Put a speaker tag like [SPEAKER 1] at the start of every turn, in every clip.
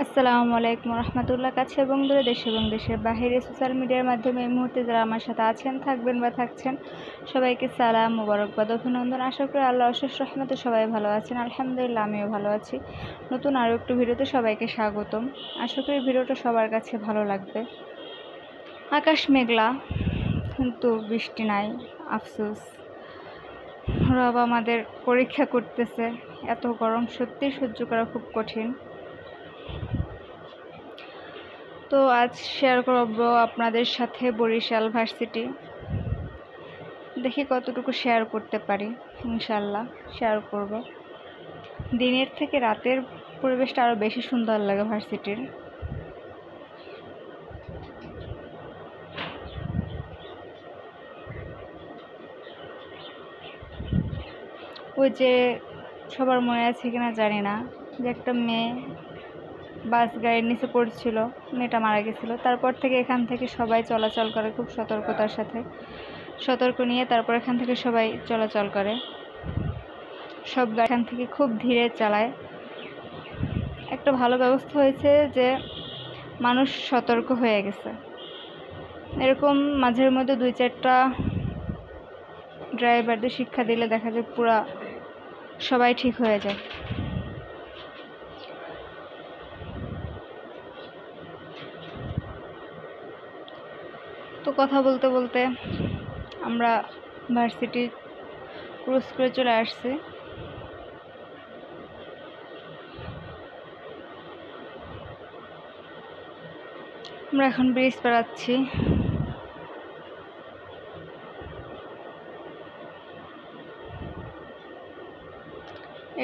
[SPEAKER 1] আসসালামু আলাইকুম রহমতুল্লাহ। কাছে এবং দূরে, দেশে এবং দেশের বাইরে সোশ্যাল মিডিয়ার মাধ্যমে এই মুহূর্তে যারা আমার সাথে আছেন, থাকবেন বা থাকছেন, সবাইকে সালাম, মোবারকবাদ, অভিনন্দন। আশা করি আল্লাহ অশেষ রহমতে সবাই ভালো আছেন। আলহামদুলিল্লাহ, আমিও ভালো আছি। নতুন আরও একটু ভিডিওতে সবাইকে স্বাগতম। আশা করি ভিডিওটা সবার কাছে ভালো লাগবে। আকাশ মেঘলা, কিন্তু বৃষ্টি নাই। আফসোস, রব আমাদের পরীক্ষা করতেছে। এত গরম সত্যি সহ্য করা খুব কঠিন। তো আজ শেয়ার করব আপনাদের সাথে বরিশাল ভার্সিটি। দেখি কতটুকু শেয়ার করতে পারি। ইনশাল্লাহ শেয়ার করব। দিনের থেকে রাতের পরিবেশটা আরও বেশি সুন্দর লাগে ভার্সিটির। ওই যে সবার মনে আছে কিনা জানি না, যে একটা মেয়ে বাস গাড়ির নিচে পড়ছিল, মেয়েটা মারা গেছিল। তারপর থেকে এখান থেকে সবাই চলাচল করে খুব সতর্কতার সাথে, সতর্ক নিয়ে তারপর এখান থেকে সবাই চলাচল করে। সব গাড়ি এখান থেকে খুব ধীরে চালায়। একটা ভালো ব্যবস্থা হয়েছে যে মানুষ সতর্ক হয়ে গেছে। এরকম মাঝের মধ্যে 2-4টা ড্রাইভারদের শিক্ষা দিলে দেখা যায় পুরা সবাই ঠিক হয়ে যায়। তো কথা বলতে বলতে আমরা ভার্সিটি ক্রস করে চলে আসছি। আমরা এখন ব্রিজ পেরাচ্ছি।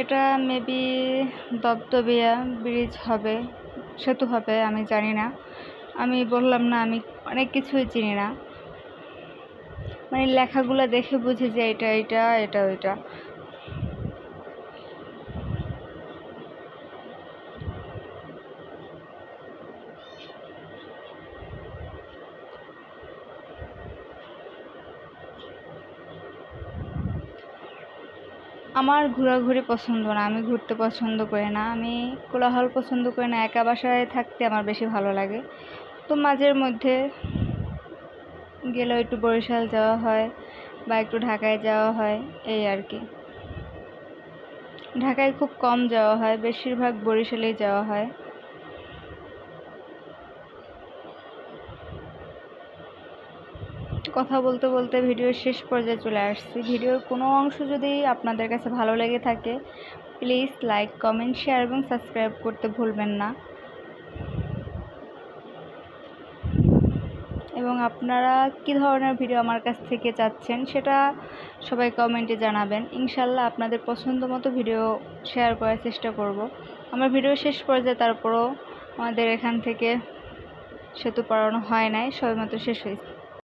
[SPEAKER 1] এটা মেবি দবদবিয়া ব্রিজ হবে, সেতু হবে, আমি জানি না। আমি বললাম না, আমি অনেক কিছুই চিনি না। মানে লেখাগুলো দেখে বুঝি যে এটা এটা এটা ওইটা। আমার ঘোরাঘুরি পছন্দ না, আমি ঘুরতে পছন্দ করি না, আমি কোলাহল পছন্দ করি না। একা বাসায় থাকতে আমার বেশি ভালো লাগে। তো মাঝের মধ্যে গেলেও একটু বরিশাল যাওয়া হয় বা একটু ঢাকায় যাওয়া হয়, এই আর কি। ঢাকায় খুব কম যাওয়া হয়, বেশিরভাগ বরিশালেই যাওয়া হয়। কথা বলতে বলতে ভিডিওর শেষ পর্যায়ে চলে আসছি। ভিডিওর কোনো অংশ যদি আপনাদের কাছে ভালো লেগে থাকে, প্লিজ লাইক, কমেন্ট, শেয়ার এবং সাবস্ক্রাইব করতে ভুলবেন না। এবং আপনারা কী ধরনের ভিডিও আমার কাছ থেকে চাচ্ছেন সেটা সবাই কমেন্টে জানাবেন। ইনশাল্লাহ আপনাদের পছন্দ মতো ভিডিও শেয়ার করার চেষ্টা করব। আমার ভিডিও শেষ পর্যায়ে তারপরও আমাদের এখান থেকে সেতু পারানো হয় নাই, সবেমাত্র শেষ হয়েছে।